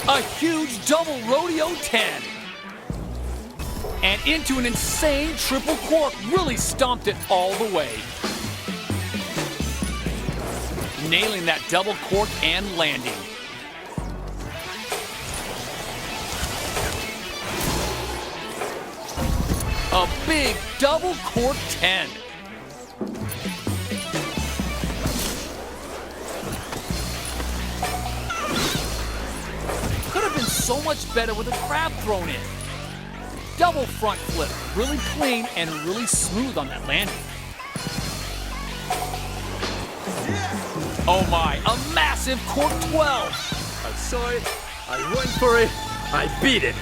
A huge double rodeo 10. And into an insane triple cork, really stomped it all the way. Nailing that double cork and landing. A big double cork 10. Could have been so much better with a crab thrown in. Double front flip, really clean and really smooth on that landing. Oh my, a massive cork 12. I saw it, I went for it, I beat it.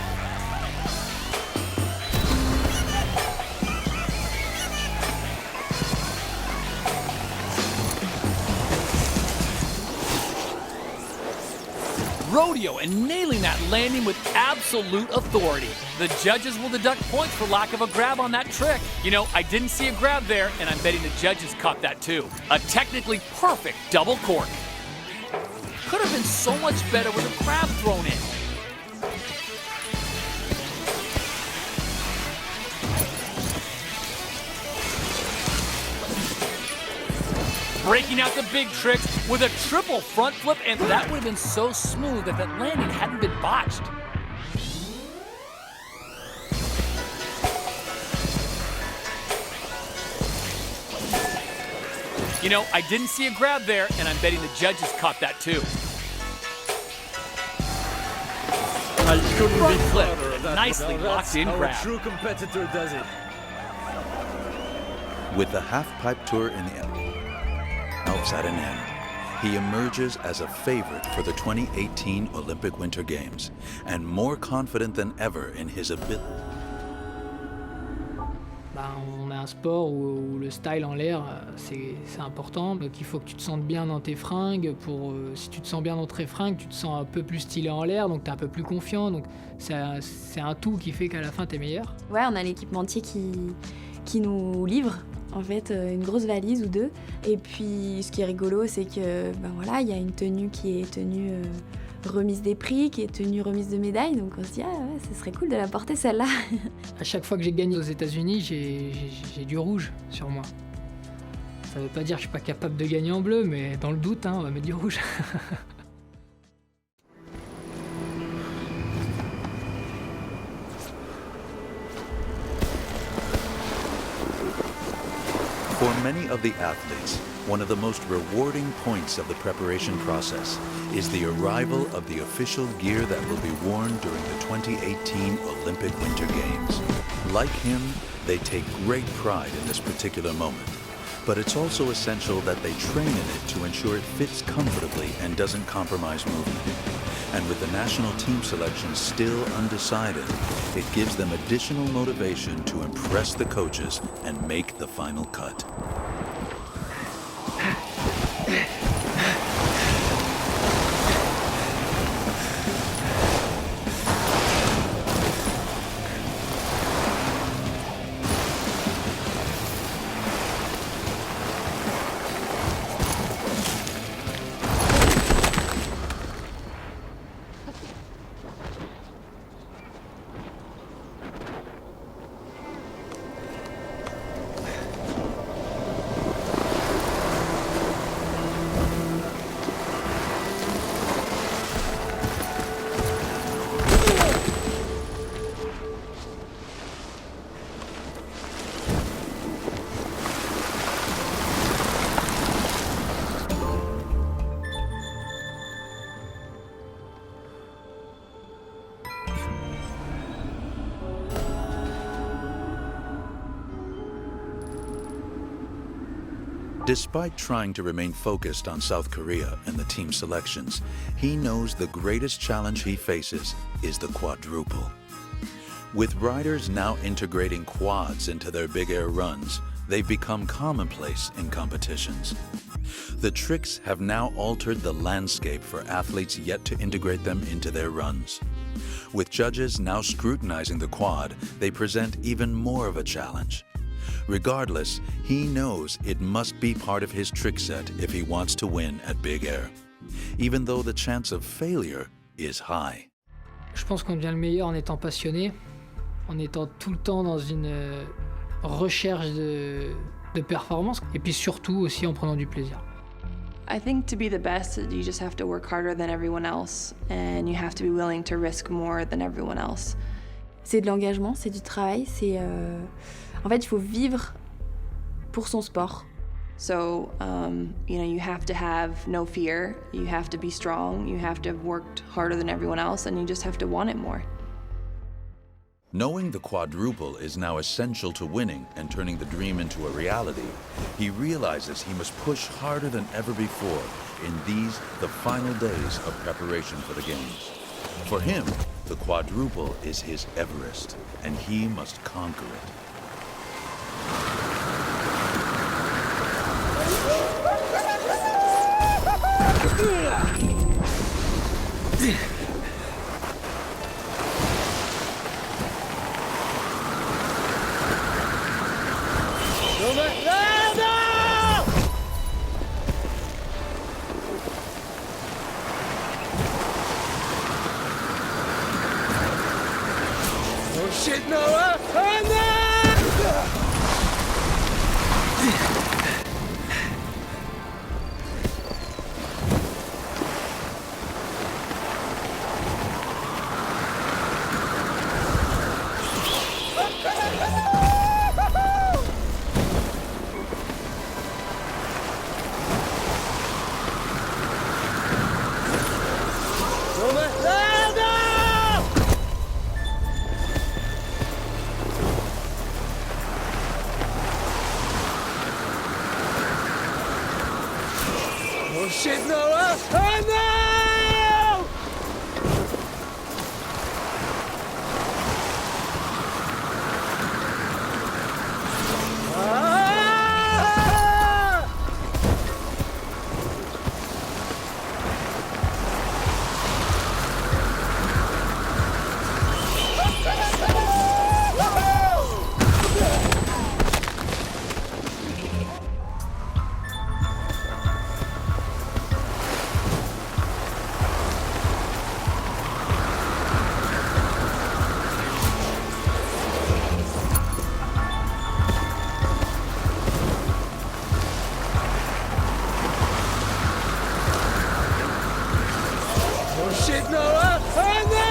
Rodeo and nailing that landing with absolute authority. The judges will deduct points for lack of a grab on that trick. You know, I didn't see a grab there, and I'm betting the judges caught that too. A technically perfect double cork. Could have been so much better with a crab thrown in. Breaking out the big tricks with a triple front flip, and that would have been so smooth if that landing hadn't been botched. You know, I didn't see a grab there, and I'm betting the judges caught that too. I couldn't Front be flip, prouder of that. nicely Well, locked in how grab. a true competitor does it. With the half-pipe tour in the Alps at an end, he emerges as a favorite for the 2018 Olympic Winter Games and more confident than ever in his ability. On a un sport où le style en l'air, c'est important. Donc il faut que tu te sentes bien dans tes fringues. Si tu te sens bien dans tes fringues, tu te sens un peu plus stylé en l'air, donc tu es un peu plus confiant. Donc c'est un tout qui fait qu'à la fin, tu es meilleur. Ouais, on a l'équipementier qui nous livre en fait une grosse valise ou deux. Et puis ce qui est rigolo, c'est que voilà, il y a une tenue qui est tenue remise des prix, qui est tenue remise de médailles. Donc on se dit, ah ouais, ce serait cool de la porter celle-là. À chaque fois que j'ai gagné aux États-Unis, j'ai du rouge sur moi. Ça veut pas dire que je suis pas capable de gagner en bleu, mais dans le doute, on va mettre du rouge. For many of the athletes, one of the most rewarding points of the preparation process is the arrival of the official gear that will be worn during the 2018 Olympic Winter Games. Like him, they take great pride in this particular moment. But it's also essential that they train in it to ensure it fits comfortably and doesn't compromise movement. And with the national team selection still undecided, it gives them additional motivation to impress the coaches and make the final cut. Despite trying to remain focused on South Korea and the team selections, he knows the greatest challenge he faces is the quadruple. With riders now integrating quads into their big air runs, they've become commonplace in competitions. The tricks have now altered the landscape for athletes yet to integrate them into their runs. With judges now scrutinizing the quad, they present even more of a challenge. Regardless, he knows it must be part of his trick set if he wants to win at Big Air, even though the chance of failure is high. Je pense qu'on devient le meilleur en étant passionné, en étant tout le temps dans une recherche de performance, et puis surtout aussi en prenant du plaisir. I think to be the best, you just have to work harder than everyone else, and you have to be willing to risk more than everyone else. C'est de l'engagement, c'est du travail, en fait, il faut vivre pour son sport. So, you have to have no fear, you have to be strong, you have to have worked harder than everyone else, and you just have to want it more. Knowing the quadruple is now essential to winning and turning the dream into a reality, he realizes he must push harder than ever before in these, the final days of preparation for the Games. For him, the quadruple is his Everest, and he must conquer it. Shit, Noah! Oh shit, Noah! Oh no! Ah! Oh shit, Noah! Oh no!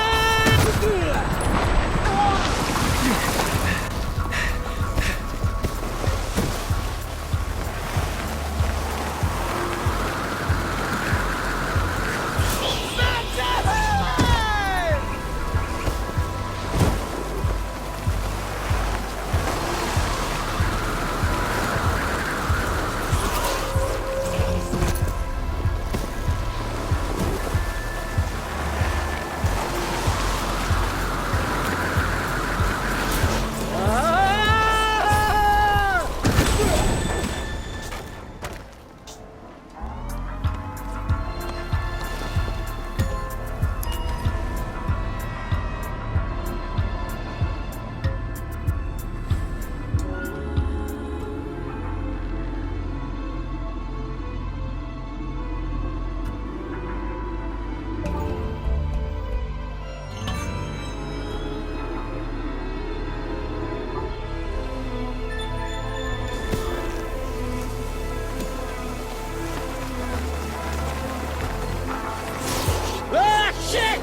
Ah, shit!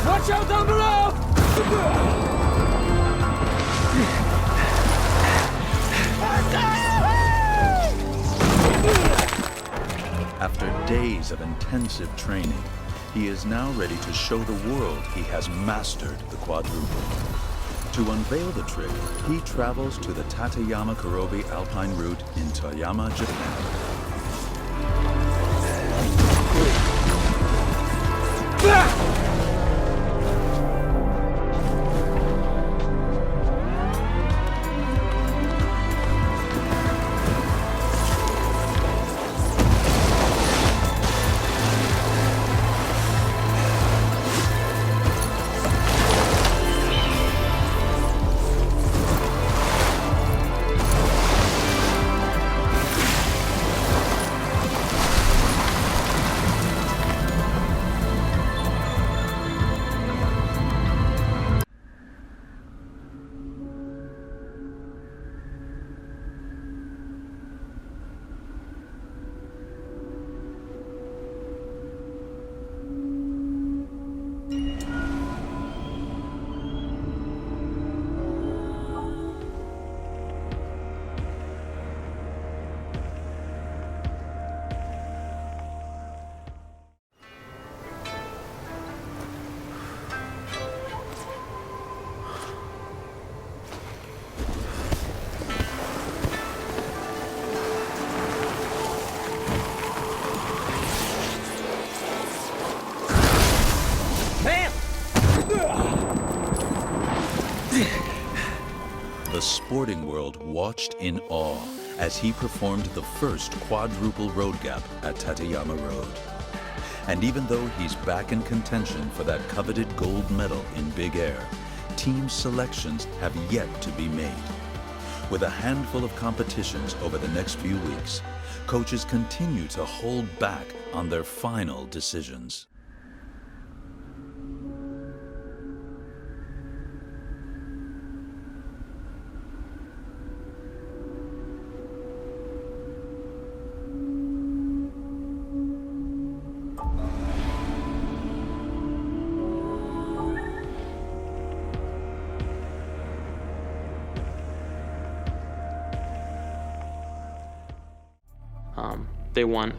Watch out down below! After days of intensive training, he is now ready to show the world he has mastered the quadruple. To unveil the trick, he travels to the Tateyama Kurobe Alpine route in Toyama, Japan. The sporting world watched in awe as he performed the first quadruple road gap at Tateyama Road. And even though he's back in contention for that coveted gold medal in Big Air, team selections have yet to be made. With a handful of competitions over the next few weeks, coaches continue to hold back on their final decisions. They want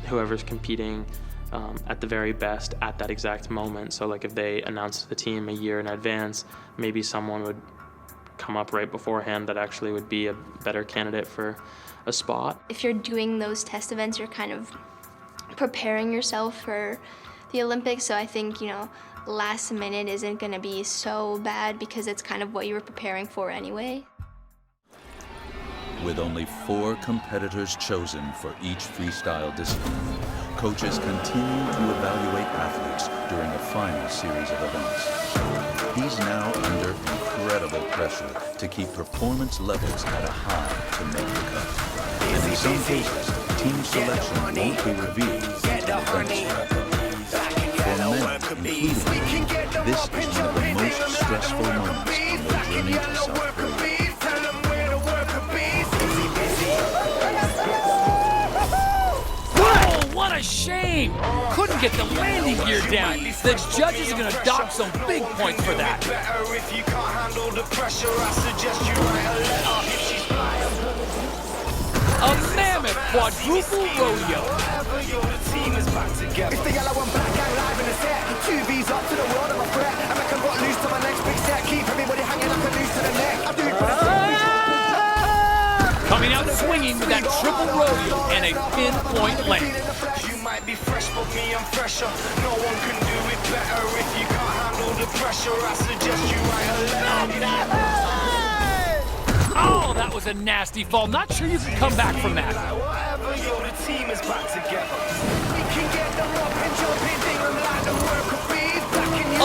whoever's competing at the very best at that exact moment. So like if they announce the team a year in advance, maybe someone would come up right beforehand that actually would be a better candidate for a spot. If you're doing those test events, you're kind of preparing yourself for the Olympics. So I think, last minute isn't gonna be so bad because it's kind of what you were preparing for anyway. With only 4 competitors chosen for each freestyle discipline, coaches continue to evaluate athletes during a final series of events. He's now under incredible pressure to keep performance levels at a high to make the cut. And in some cases, team selection won't be revealed until events wrap up. For many, including him, this is one of the most stressful moments on their journey to South Korea. What a shame! Couldn't get the landing gear down. The judges are gonna dock some big points for that. A mammoth quadruple rodeo. It's the yellow and black gang live in the set. 2 V's up to the world of a threat. I reckon got loose to my next big set. Keep everybody hanging like a noose to the neck. I do it for the Coming out swinging with that triple rodeo and a pinpoint land. You might be fresh, but me, I'm fresher. No one can do it better if you can't handle the the pressure, I suggest you write a letter. Oh, that was a nasty fall. Not sure you can come back from that. Like whatever, yo, the team is back together. We can get the rock and jump in, ding them like the worker bees back in the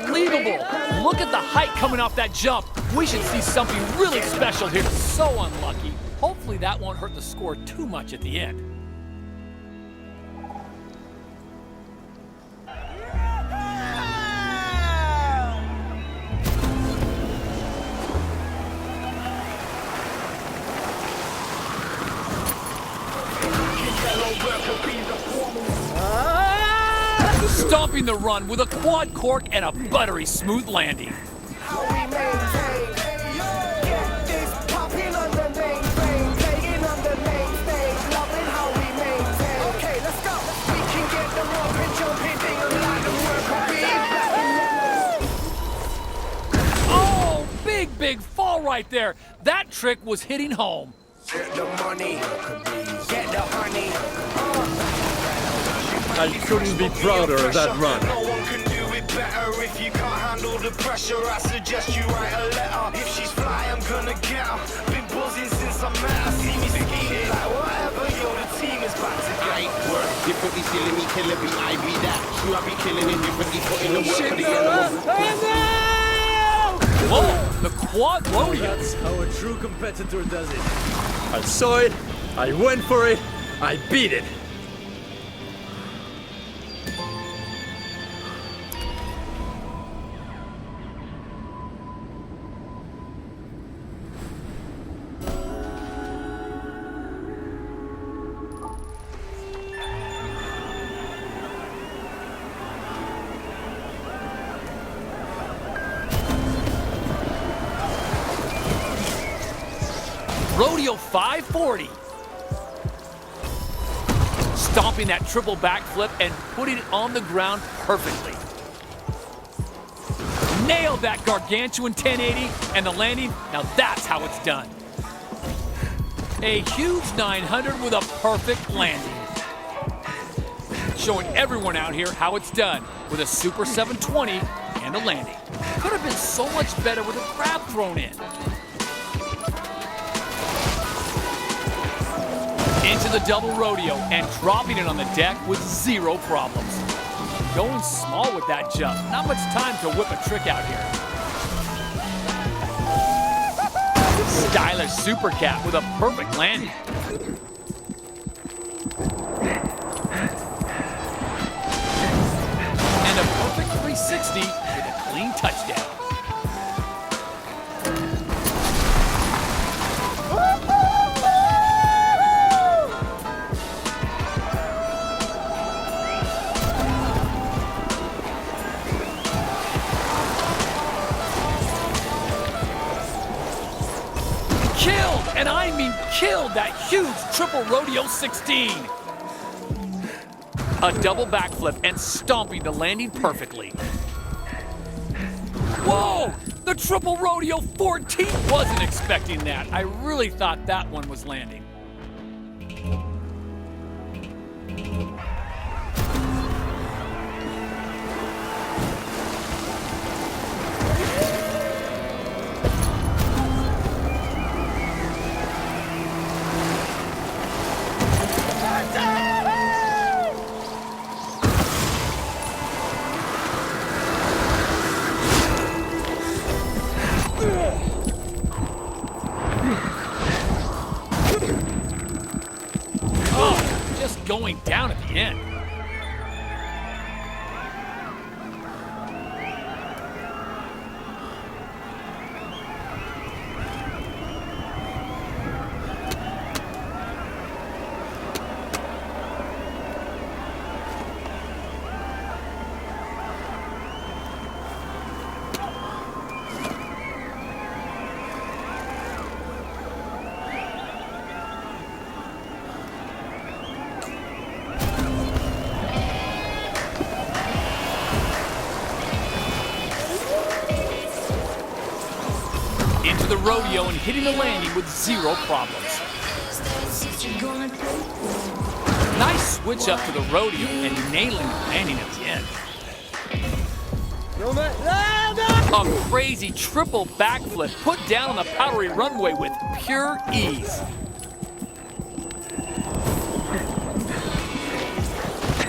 Unbelievable. Look at the height coming off that jump. We should see something really special here. So unlucky. Hopefully that won't hurt the score too much at the end. Stomping the run with a quad cork and a buttery smooth landing. How we maintain, get this popping on the main frame, playing on the main stage, loving how we maintain. Okay, let's go. We can get the rock and jump in, ding them like the worker bees. Oh, big fall right there. That trick was hitting home. Get the money, get the honey. I couldn't be prouder of that run. No one can do it better if you can't handle the pressure. I suggest you write a letter. If she's fly, I'm gonna get her. Been buzzing since I met her. See me scheming like whatever. Yo, the team is back together. I work differently, killing me, killing me. I be that. You I be killing it differently, putting the work for the animal. Whoa, the quad rodeo. That's how a true competitor does it. I saw it, I went for it, I beat it. Rodeo 540. Stomping that triple backflip and putting it on the ground perfectly. Nailed that gargantuan 1080 and the landing. Now that's how it's done. A huge 900 with a perfect landing. Showing everyone out here how it's done with a Super 720 and a landing. Could have been so much better with a grab thrown in. Into the double rodeo and dropping it on the deck with zero problems. Going small with that jump. Not much time to whip a trick out here. Stylish super cat with a perfect landing. And a perfect 360 with a clean touchdown. And I mean killed that huge triple rodeo 16. A double backflip and stomping the landing perfectly. Whoa! The triple rodeo 14! Wasn't expecting that. I really thought that one was landing. Going down at the end. The rodeo and hitting the landing with zero problems. Nice switch up to the rodeo and nailing the landing at the end. A crazy triple backflip put down on the powdery runway with pure ease.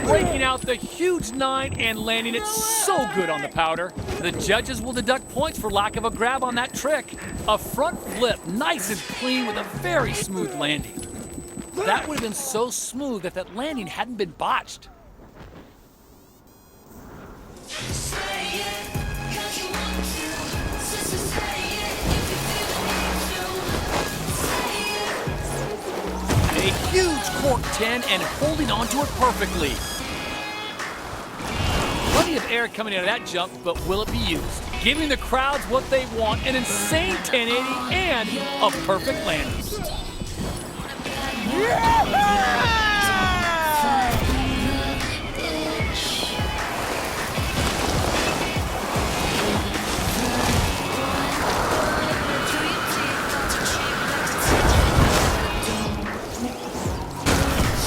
Breaking out the huge 9 and landing it so good on the powder. The judges will deduct points for lack of a grab on that trick. A front flip, nice and clean with a very smooth landing. That would have been so smooth if that landing hadn't been botched. A huge cork 10 and holding onto it perfectly. Plenty of air coming out of that jump, but will it be used? Giving the crowds what they want, an insane 1080 and a perfect landing.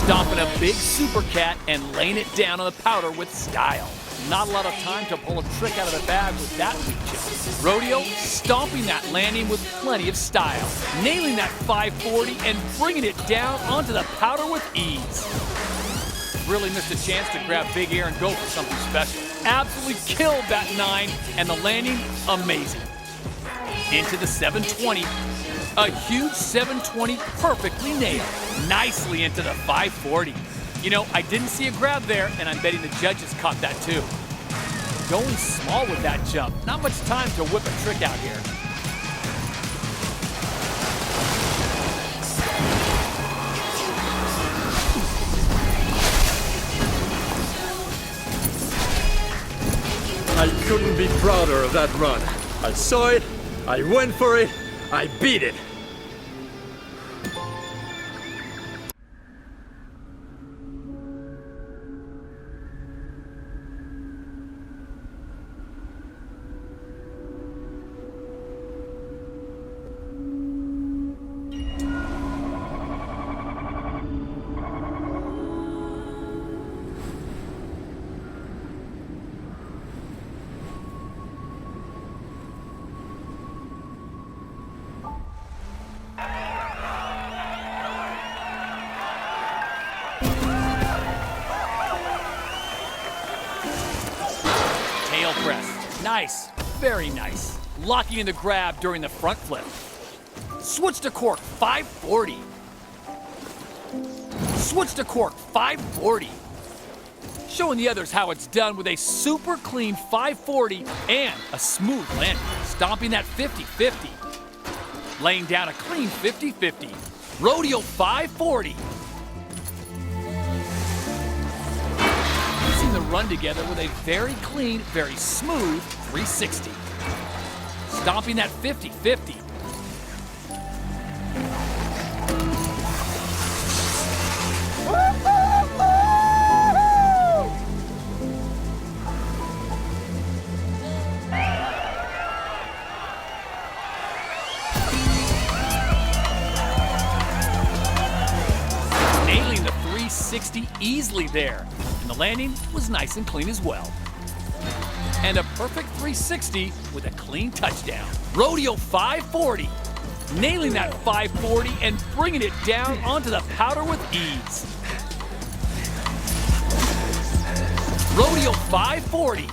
Stomping a big super cat and laying it down on the powder with style. Not a lot of time to pull a trick out of the bag with that weak jump. Rodeo stomping that landing with plenty of style. Nailing that 540 and bringing it down onto the powder with ease. Really missed a chance to grab big air and go for something special. Absolutely killed that 9 and the landing, amazing. Into the 720. A huge 720 perfectly nailed. Nicely into the 540. You know, I didn't see a grab there, and I'm betting the judges caught that too. Going small with that jump. Not much time to whip a trick out here. I couldn't be prouder of that run. I saw it, I went for it, I beat it. Tail press. Nice. Very nice. Locking in the grab during the front flip. Switch to cork 540. Switch to cork 540. Showing the others how it's done with a super clean 540 and a smooth landing. Stomping that 50-50. Laying down a clean 50-50. Rodeo 540. Piecing the run together with a very clean, very smooth 360. Stomping that 50-50. Nailing the 360 easily there. And the landing was nice and clean as well. And a perfect 360 with a clean touchdown. Rodeo 540. Nailing that 540 and bringing it down onto the powder with ease. Rodeo 540.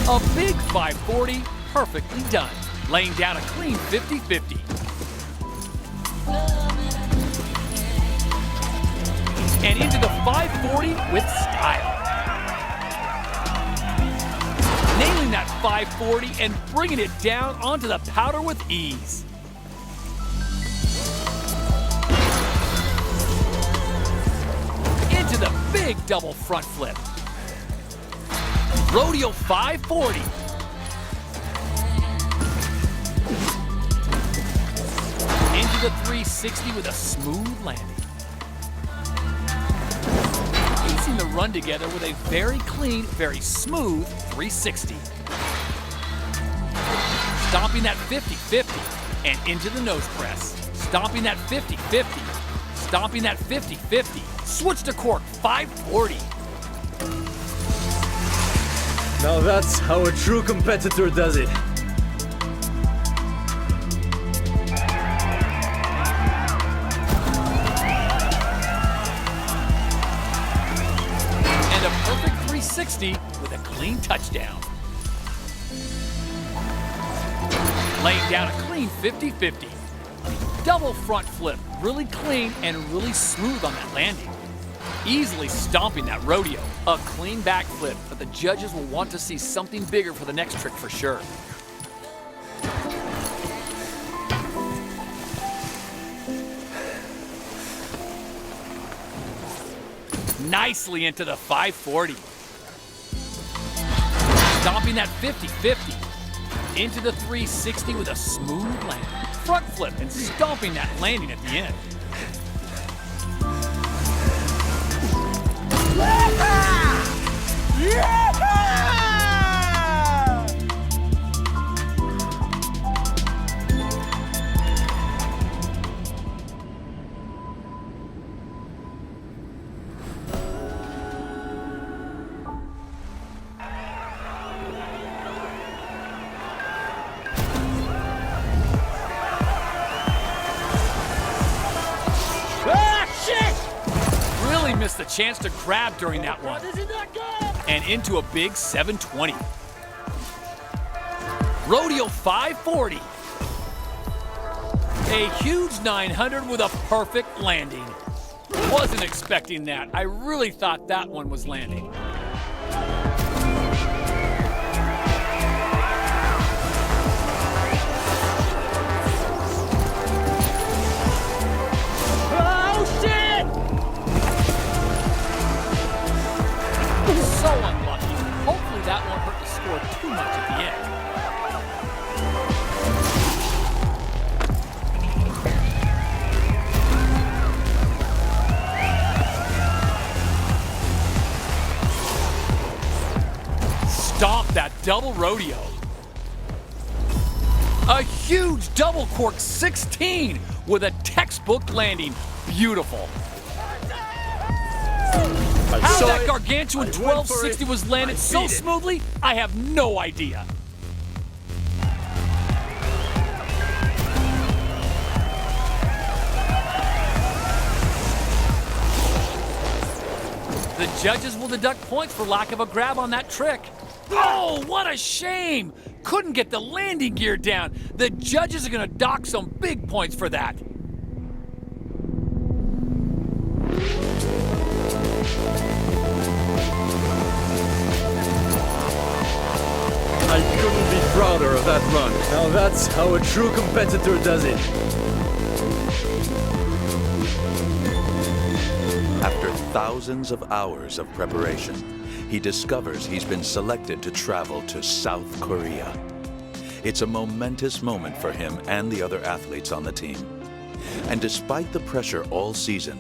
A big 540, perfectly done. Laying down a clean 50-50. And into the 540 with style. Nailing that 540 and bringing it down onto the powder with ease. Into the big double front flip. Rodeo 540. Into the 360 with a smooth landing. Piecing the run together with a very clean, very smooth 360. Stomping that 50-50 and into the nose press. stomping that 50-50, stomping that 50-50, switch to cork, 540. Now that's how a true competitor does it. And a perfect 360 with a clean touchdown. Laying down a clean 50-50. Double front flip, really clean and really smooth on that landing. Easily stomping that rodeo. A clean back flip, but the judges will want to see something bigger for the next trick for sure. Nicely into the 540. Stomping that 50-50. Into the 360 with a smooth landing. Front flip and stomping that landing at the end. Really missed the chance to grab during that one. And into a big 720. Rodeo 540. A huge 900 with a perfect landing. Wasn't expecting that. I really thought that one was landing. So unlucky. Hopefully that won't hurt the score too much at the end. Stomp that double rodeo. A huge double cork 16 with a textbook landing. Beautiful. How that gargantuan 1260 was landed so smoothly, I have no idea. The judges will deduct points for lack of a grab on that trick. Oh, what a shame! Couldn't get the landing gear down. The judges are gonna dock some big points for that. I couldn't be prouder of that run. Now that's how a true competitor does it. After thousands of hours of preparation, he discovers he's been selected to travel to South Korea. It's a momentous moment for him and the other athletes on the team. And despite the pressure all season,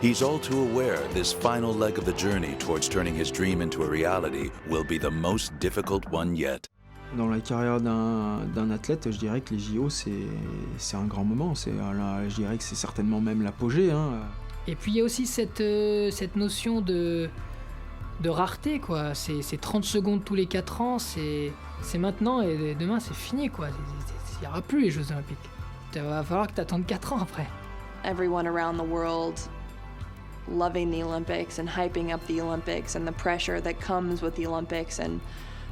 he's all too aware this final leg of the journey towards turning his dream into a reality will be the most difficult one yet. Dans la carrière d'un athlète, je dirais que les JO, c'est un grand moment. Je dirais que c'est certainement même l'apogée. Hein. Et puis il y a aussi cette notion de rareté, quoi. C'est 30 secondes tous les 4 ans, c'est maintenant et demain c'est fini, quoi. Il n'y aura plus les Jeux Olympiques. Il va falloir que tu attendes 4 ans après. Everyone around the world loving the Olympics and hyping up the Olympics and the pressure that comes with the Olympics, and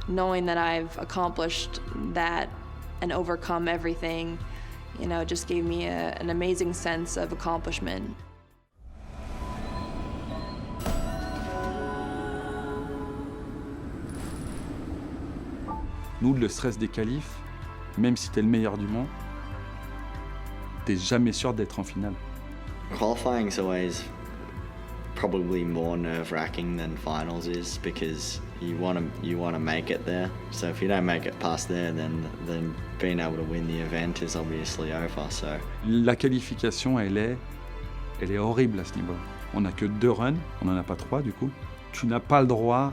knowing that I've accomplished that and overcome everything, you know, just gave me an amazing sense of accomplishment. Nous, le stress des qualifs, même si t'es le meilleur du monde, t'es jamais sûr d'être en finale. Qualifying's always probably more nerve-wracking than finals is, because you want to make it there. So if you don't make it past there, then being able to win the event is obviously over. So la qualification, elle est horrible à ce niveau. On n'a que 2 runs, on n'en a pas 3 du coup. Tu n'as pas le droit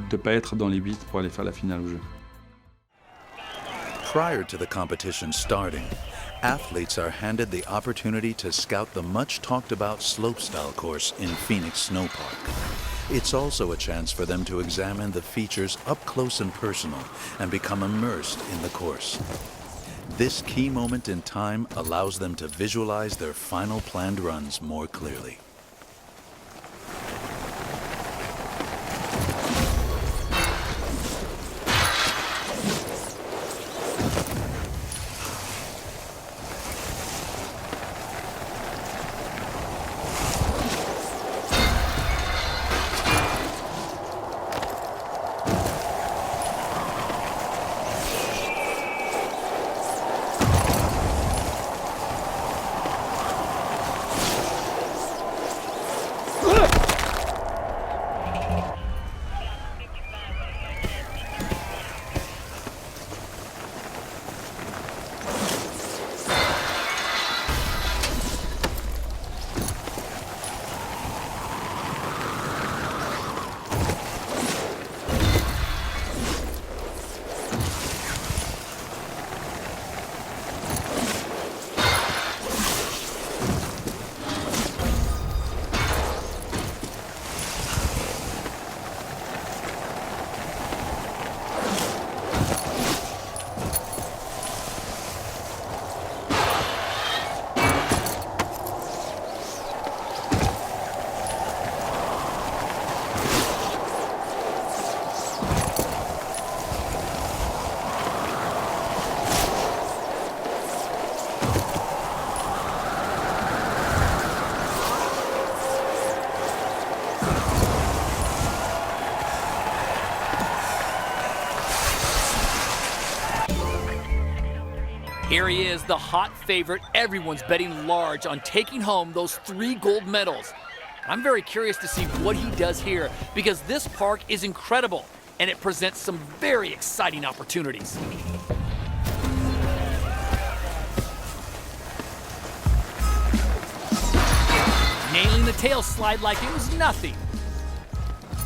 de pas être dans les 8 pour aller faire la finale au jeu. Prior to the competition starting, Athletes are handed the opportunity to scout the much-talked-about slopestyle course in Phoenix Snow Park. It's also a chance for them to examine the features up close and personal and become immersed in the course. This key moment in time allows them to visualize their final planned runs more clearly. Here he is, the hot favorite. Everyone's betting large on taking home those 3 gold medals. I'm very curious to see what he does here because this park is incredible and it presents some very exciting opportunities. Nailing the tail slide like it was nothing.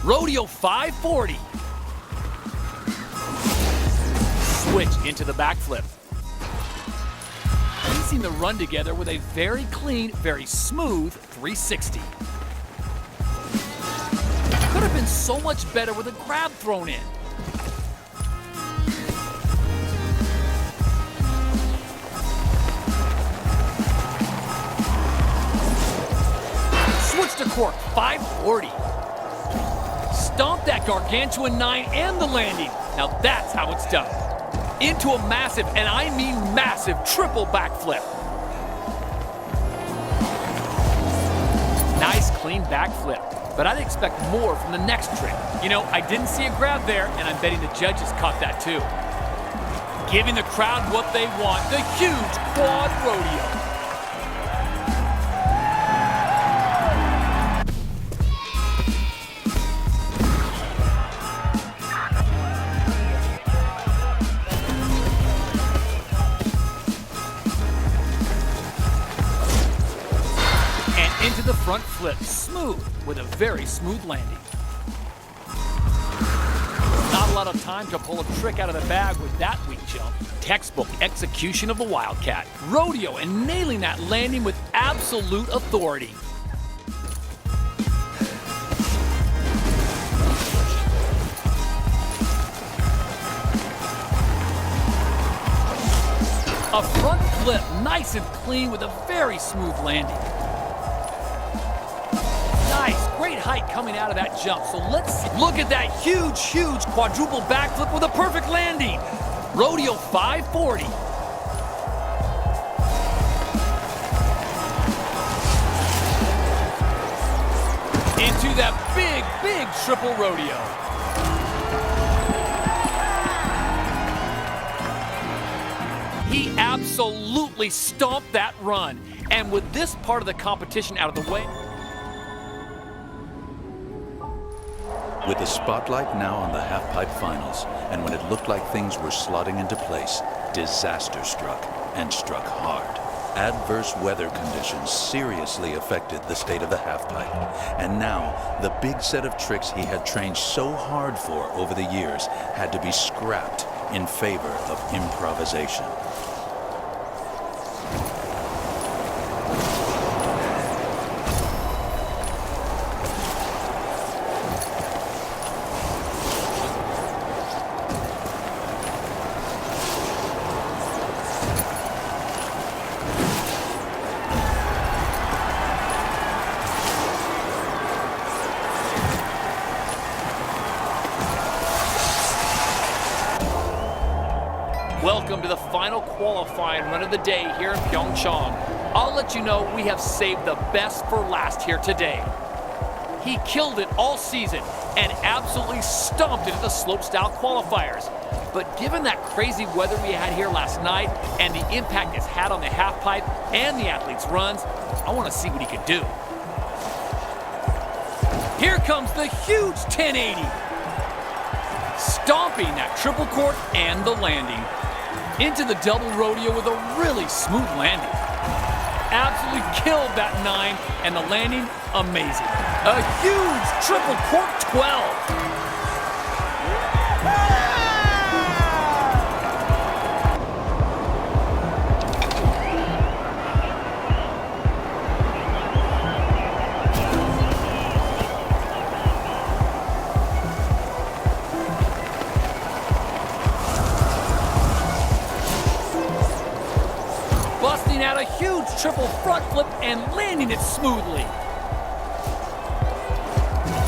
Rodeo 540. Switch into the backflip. Piecing the run together with a very clean, very smooth 360. Could have been so much better with a grab thrown in. Switch to cork, 540. Stomp that gargantuan 9 and the landing. Now that's how it's done. Into a massive, and I mean massive, triple backflip. Nice clean backflip, but I'd expect more from the next trick. You know, I didn't see a grab there, and I'm betting the judges caught that too. Giving the crowd what they want, the huge quad rodeo. Into the front flip, smooth, with a very smooth landing. Not a lot of time to pull a trick out of the bag with that weak jump. Textbook execution of the Wildcat. Rodeo and nailing that landing with absolute authority. A front flip, nice and clean with a very smooth landing. Nice, great height coming out of that jump. So let's look at that huge quadruple backflip with a perfect landing. Rodeo 540. Into that big triple rodeo. He absolutely stomped that run. And with this part of the competition out of the way, with the spotlight now on the halfpipe finals, and when it looked like things were slotting into place, disaster struck, and struck hard. Adverse weather conditions seriously affected the state of the halfpipe, and now the big set of tricks he had trained so hard for over the years had to be scrapped in favor of improvisation. welcome to the final qualifying run of the day here in Pyeongchang. I'll let you know we have saved the best for last here today. He killed it all season and absolutely stomped it at the slopestyle qualifiers. But given that crazy weather we had here last night and the impact it's had on the halfpipe and the athletes' runs, I want to see what he can do. Here comes the huge 1080. Stomping that triple cork and the landing. Into the double rodeo with a really smooth landing. Absolutely killed that 9, and the landing, amazing. A huge triple cork 12. Busting out a huge triple front flip and landing it smoothly.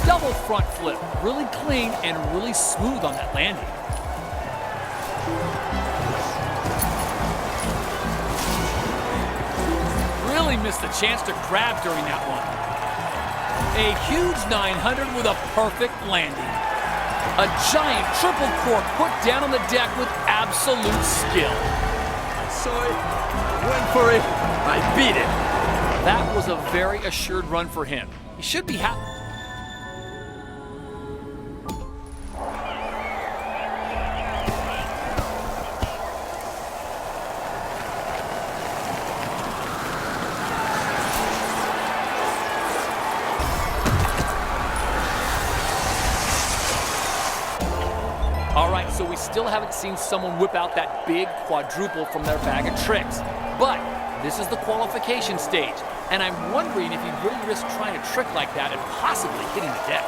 Double front flip, really clean and really smooth on that landing. Really missed the chance to grab during that one. A huge 900 with a perfect landing. A giant triple cork put down on the deck with absolute skill. I saw it. Went for it. I beat it. That was a very assured run for him. He should be happy. All right, so we still haven't seen someone whip out that big quadruple from their bag of tricks. But this is the qualification stage, and I'm wondering if he'd really risk trying a trick like that and possibly hitting the deck.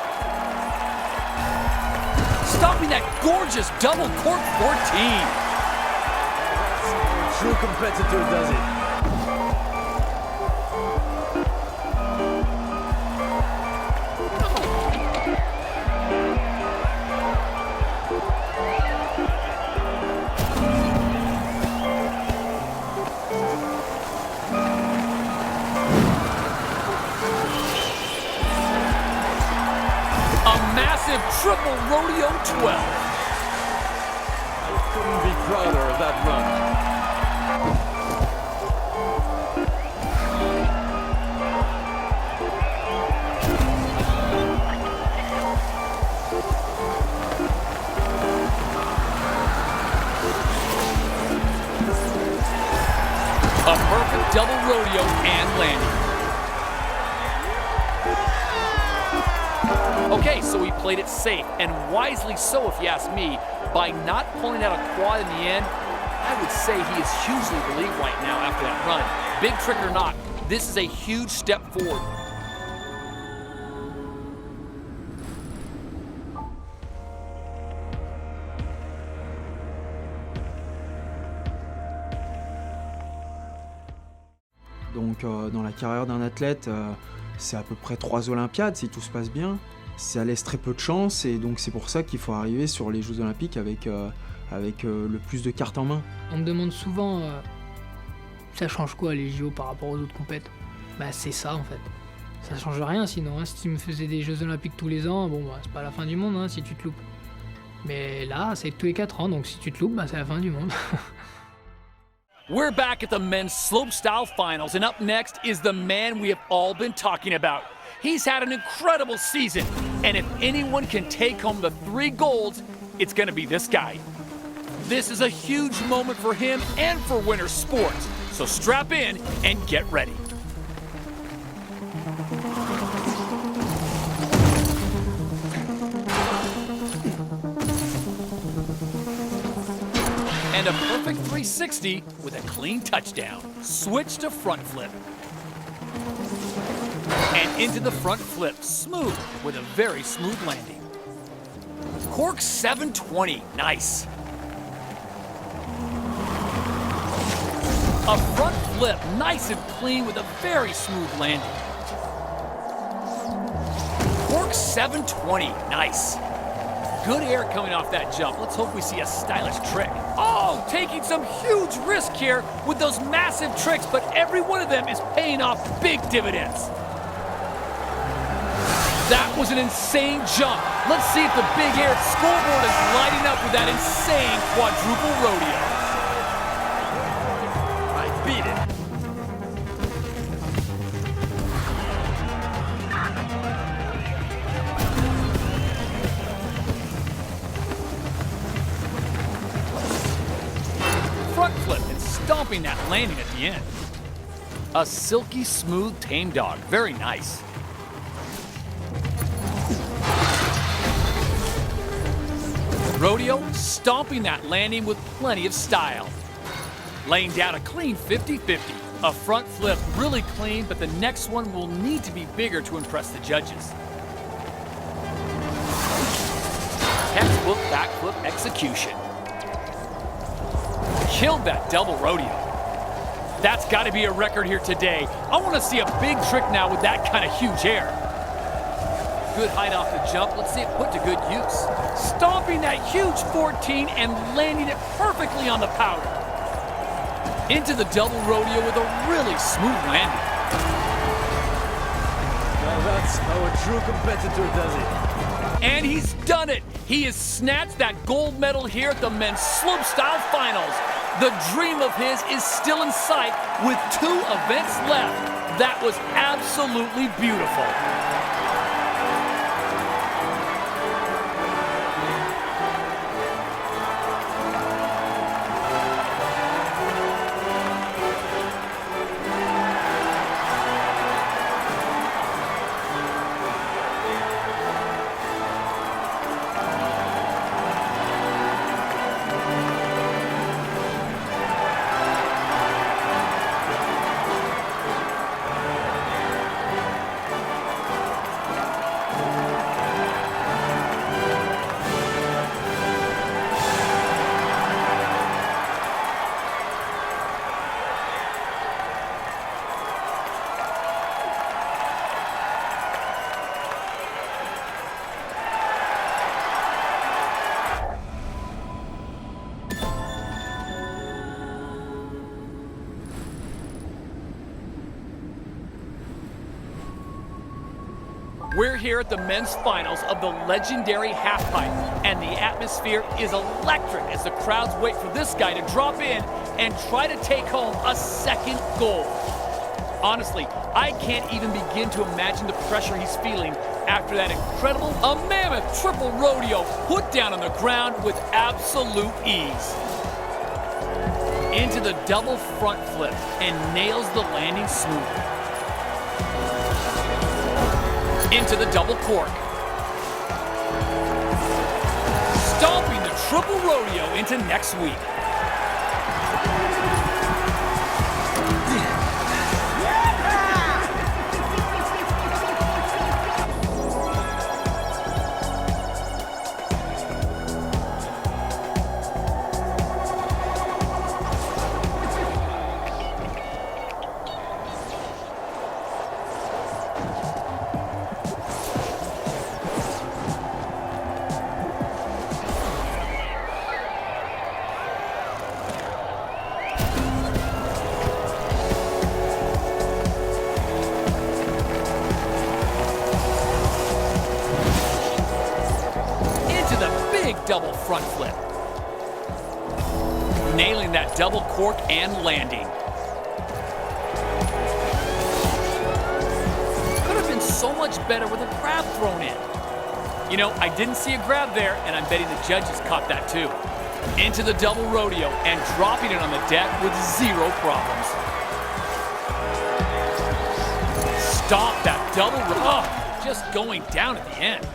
Stopping that gorgeous double cork 14. A true competitor does it. Triple rodeo 12. I couldn't be prouder of that run. A perfect double rodeo and landing. Okay, so he played it safe, and wisely so if you ask me. By not pulling out a quad in the end, I would say he is hugely relieved right now after that run. Big trick or not, this is a huge step forward. Donc dans la carrière d'un athlète, c'est à peu près 3 Olympiades si tout se passe bien. Ça laisse très peu de chance et donc c'est pour ça qu'il faut arriver sur les Jeux Olympiques avec le plus de cartes en main. On me demande souvent ça change quoi les JO par rapport aux autres compètes. Bah c'est ça en fait. Ça change rien sinon. Hein. Si tu me faisais des Jeux Olympiques tous les ans, bon bah, c'est pas la fin du monde hein, si tu te loupes. Mais là c'est tous les 4 ans donc si tu te loupes, bah, c'est la fin du monde. We're back at the men's slopestyle finals, and up next is the man we have all been talking about. He's had an incredible season, and if anyone can take home the 3 golds, it's gonna be this guy. This is a huge moment for him and for winter sports, so strap in and get ready. And a perfect 360 with a clean touchdown. Switch to front flip. And into the front flip, smooth with a very smooth landing. Cork 720, nice. A front flip, nice and clean with a very smooth landing. Cork 720, nice. good air coming off that jump. Let's hope we see a stylish trick. Oh, taking some huge risk here with those massive tricks, but every one of them is paying off big dividends. That was an insane jump. Let's see if the big air scoreboard is lighting up with that insane quadruple rodeo. I beat it. Front flip and stomping that landing at the end. A silky smooth tame dog. Very nice. Rodeo stomping that landing with plenty of style. Laying down a clean 50-50. A front flip really clean, but the next one will need to be bigger to impress the judges. Textbook backflip execution. Killed that double rodeo. That's got to be a record here today. I want to see a big trick now with that kind of huge air. Good height off the jump. Let's see it put to good use. Stomping that huge 14 and landing it perfectly on the powder. Into the double rodeo with a really smooth landing. Now that's how a true competitor does it. And he's done it. He has snatched that gold medal here at the men's slopestyle finals. The dream of his is still in sight with 2 events left. That was absolutely beautiful. We're here at the men's finals of the legendary halfpipe, and the atmosphere is electric as the crowds wait for this guy to drop in and try to take home a second gold. Honestly, I can't even begin to imagine the pressure he's feeling after that incredible, a mammoth triple rodeo put down on the ground with absolute ease. Into the double front flip and nails the landing smoothly. Into the double cork. Stomping the triple rodeo into next week. Double front flip. Nailing that double cork and landing. Could have been so much better with a grab thrown in. You know, I didn't see a grab there, and I'm betting the judges caught that too. Into the double rodeo and dropping it on the deck with zero problems. Stop that double rodeo. Just going down at the end.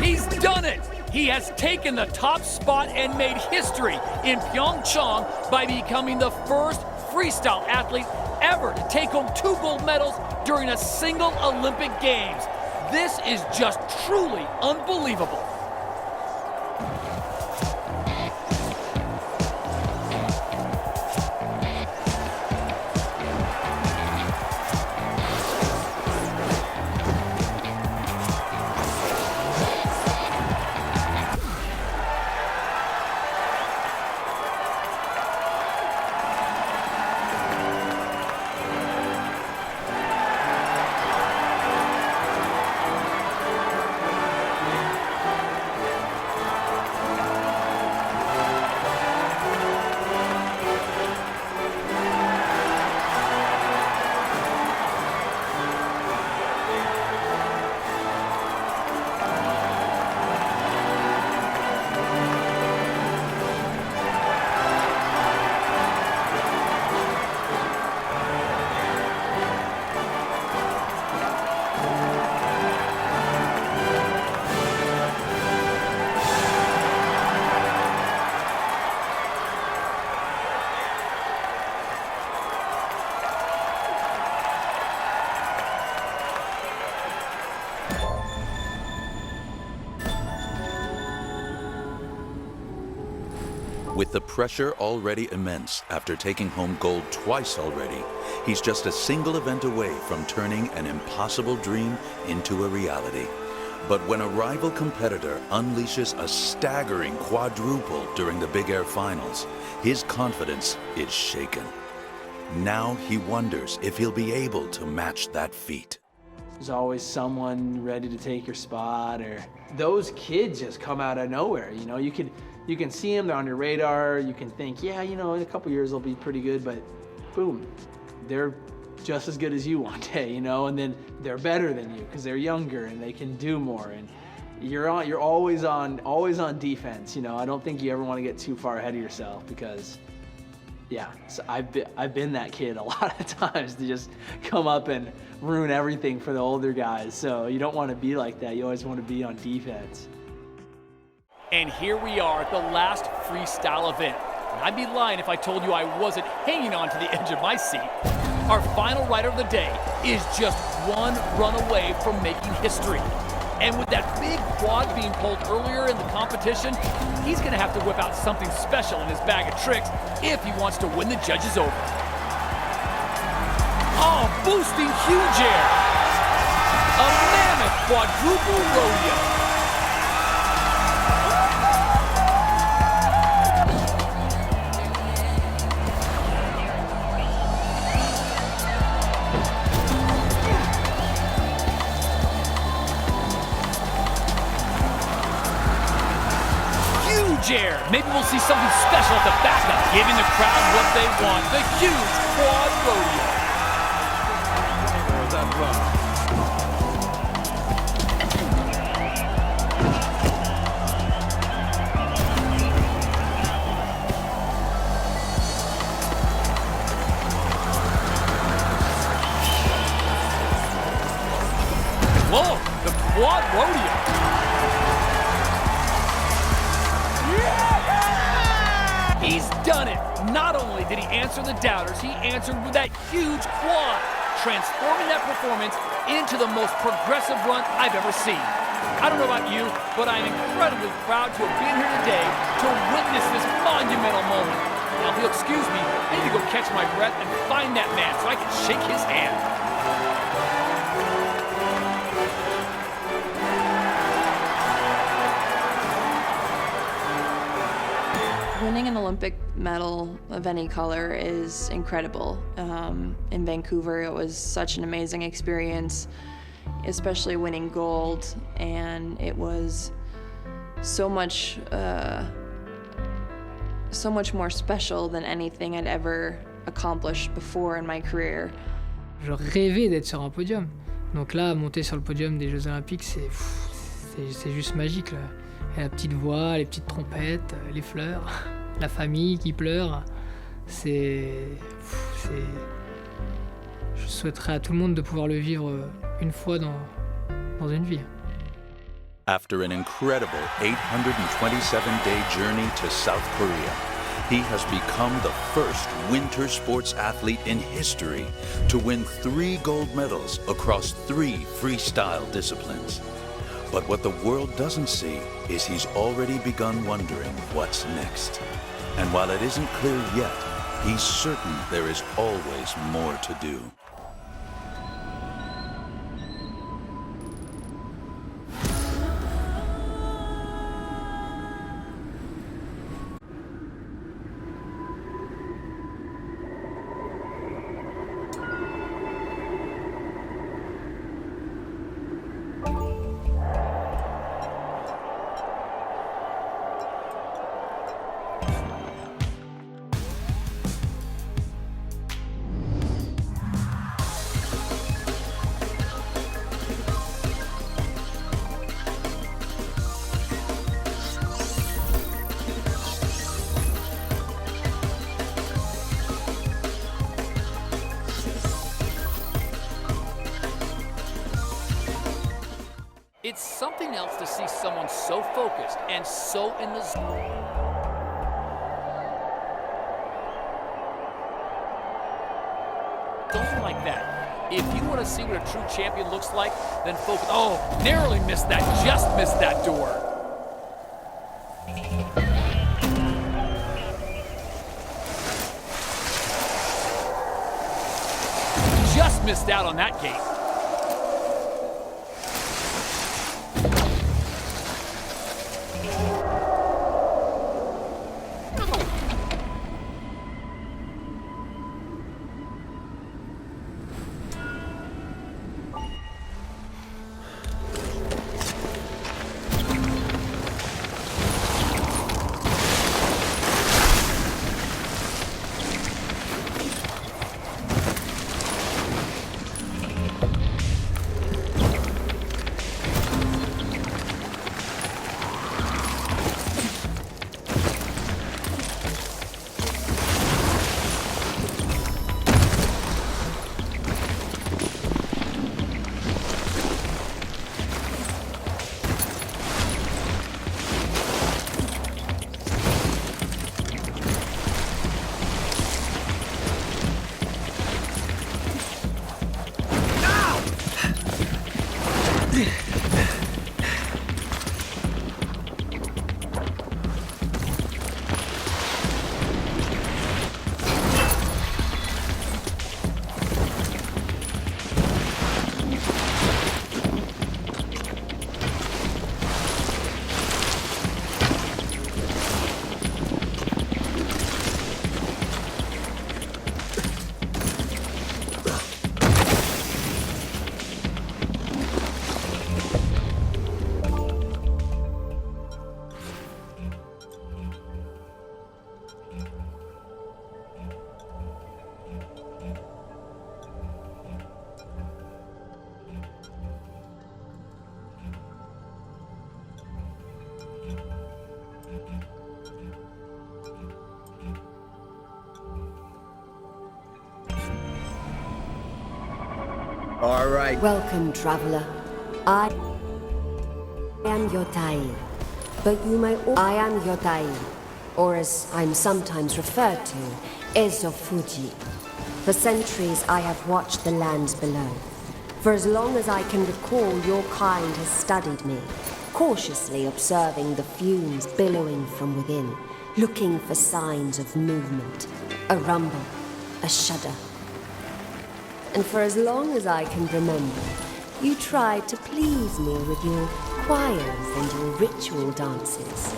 He's done it! He has taken the top spot and made history in Pyeongchang by becoming the first freestyle athlete ever to take home 2 gold medals during a single Olympic Games. This is just truly unbelievable. With the pressure already immense after taking home gold twice already, he's just a single event away from turning an impossible dream into a reality. But when a rival competitor unleashes a staggering quadruple during the Big Air finals, his confidence is shaken. Now he wonders if he'll be able to match that feat. There's always someone ready to take your spot, or those kids just come out of nowhere. You know, you can see them, they're on your radar, you can think, yeah, you know, in a couple years they'll be pretty good, but boom, they're just as good as you one day, you know, and then they're better than you because they're younger and they can do more, and you're always on defense, you know. I don't think you ever want to get too far ahead of yourself because, yeah, so I've been that kid a lot of times to just come up and ruin everything for the older guys. So you don't want to be like that. You always want to be on defense. And here we are at the last freestyle event. And I'd be lying if I told you I wasn't hanging on to the edge of my seat. Our final rider of the day is just one run away from making history. And with that big quad being pulled earlier in the competition, he's gonna have to whip out something special in his bag of tricks if he wants to win the judges over. Oh, boosting huge air. A mammoth quadruple rodeo. Air. Maybe we'll see something special at the backup, giving the crowd what they want. The huge quad rodeo. That run. Whoa, the quad rodeo. He's done it. Not only did he answer the doubters, he answered with that huge quad, transforming that performance into the most progressive run I've ever seen. I don't know about you, but I'm incredibly proud to have been here today to witness this monumental moment. Now, if you'll excuse me, I need to go catch my breath and find that man so I can shake his hand. Winning an Olympic medal of any color is incredible. In Vancouver, it was such an amazing experience, especially winning gold, and it was so much more special than anything I'd ever accomplished before in my career. Je rêvais d'être sur un podium. Donc là, monter sur le podium des Jeux Olympiques, c'est juste magique, là. Et la petite voix, les petites trompettes, les fleurs, la famille qui pleure, je souhaiterais à tout le monde de pouvoir le vivre une fois dans une vie. After an incredible 827-day journey to South Korea, he has become the first winter sports athlete in history to win 3 gold medals across 3 freestyle disciplines. But what the world doesn't see is he's already begun wondering what's next. And while it isn't clear yet, he's certain there is always more to do. It's something else to see someone so focused and so in the zone. Something like that. If you want to see what a true champion looks like, then focus. Oh, narrowly missed that, just missed that door. missed out on that gate. All right. Welcome, traveler. I am Yotai, but you may I am Yotai, or as I'm sometimes referred to, Ezofuji. For centuries I have watched the lands below. For as long as I can recall, your kind has studied me, cautiously observing the fumes billowing from within, looking for signs of movement, a rumble, a shudder. And for as long as I can remember, you tried to please me with your choirs and your ritual dances.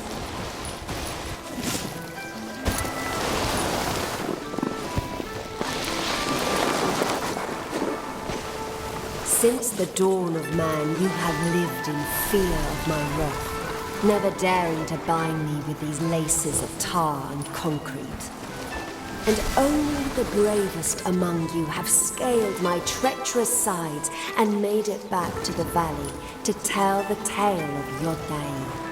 Since the dawn of man, you have lived in fear of my wrath, never daring to bind me with these laces of tar and concrete. And only the bravest among you have scaled my treacherous sides and made it back to the valley to tell the tale of Yotai.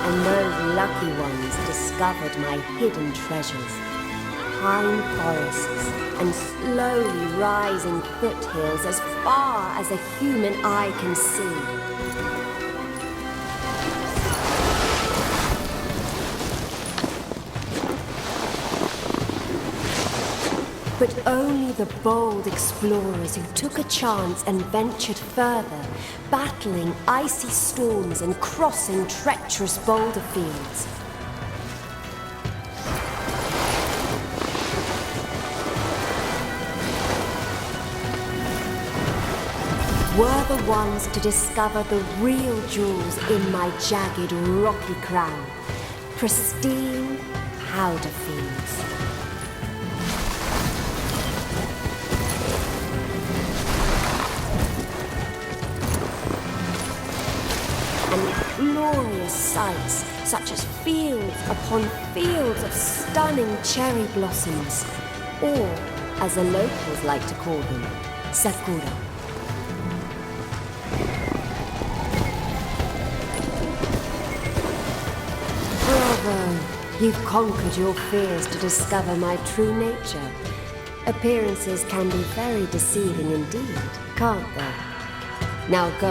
and those lucky ones discovered my hidden treasures. Pine forests and slowly rising foothills as far as a human eye can see. But only the bold explorers who took a chance and ventured further, battling icy storms and crossing treacherous boulder fields. Were the ones to discover the real jewels in my jagged rocky crown, pristine powder fields. Glorious sights, such as fields upon fields of stunning cherry blossoms, or, as the locals like to call them, sakura. Bravo! You've conquered your fears to discover my true nature. Appearances can be very deceiving indeed, can't they? Now go.